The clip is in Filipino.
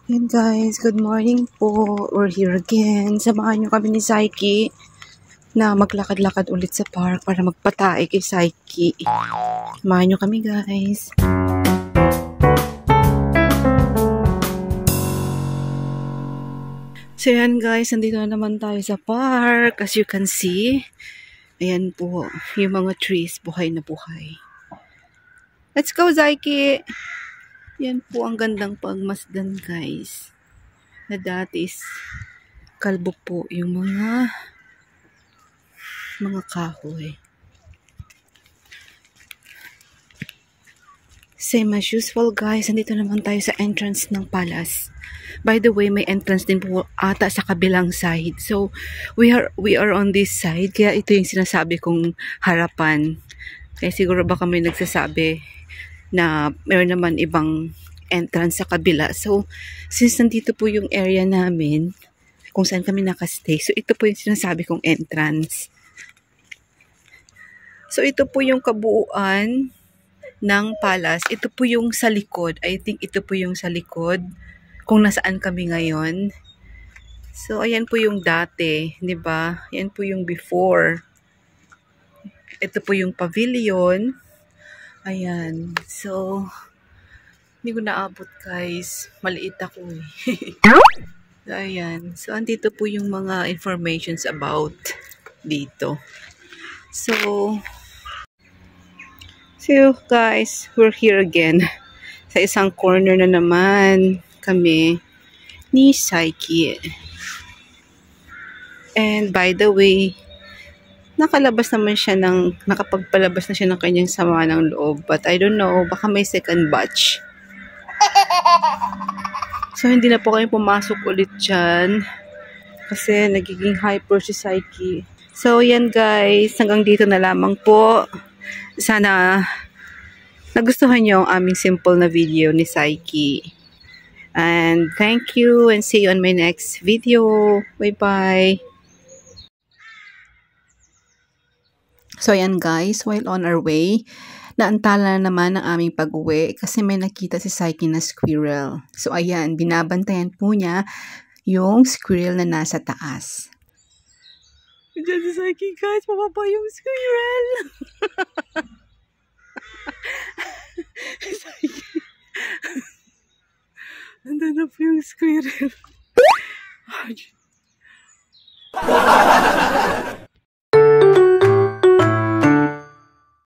Yan guys, good morning po. We're here again. Samahan nyo kami ni Saiki na maglakad-lakad ulit sa park para magpatae kay Saiki. Samahan nyo kami guys. So yan guys, nandito na naman tayo sa park. As you can see, ayan po, yung mga trees, buhay na buhay. Let's go Saiki! Yan po ang gandang pagmasdan guys. Na dati is kalbo po yung mga kahoy. Same as usual guys, nandito naman tayo sa entrance ng palace. By the way, may entrance din po ata sa kabilang side. So, we are on this side. Kaya ito yung sinasabi kong harapan. Kaya siguro baka may nagsasabi na meron naman ibang entrance sa kabila. So, since nandito po yung area namin, kung saan kami nakastay, so ito po yung sinasabi kong entrance. So, ito po yung kabuuan ng palace. Ito po yung sa likod. I think ito po yung sa likod kung nasaan kami ngayon. So, ayan po yung dati, 'di ba? Ayan po yung before. Ito po yung pavilion. Ayan. So, hindi ko naabot guys. Maliit ako eh. So, ayan. So, andito po yung mga informations about dito. So guys, we're here again. Sa isang corner na naman kami ni Saiki. And by the way, nakapagpalabas na siya ng kanyang sama ng loob. But I don't know, baka may second batch. So, hindi na po kayo pumasok ulit dyan. Kasi nagiging hyper si Saiki. So, yan guys. Hanggang dito na lamang po. Sana nagustuhan nyo ang aming simple na video ni Saiki. And thank you and see you on my next video. Bye-bye. So, ayan guys. While on our way, naantala na naman ang aming pag-uwi kasi may nakita si Saiki na squirrel. So, ayan. Binabantayan po niya yung squirrel na nasa taas. Diyan si Saiki guys. Pababa yung squirrel. Saiki. Nandun na po yung squirrel.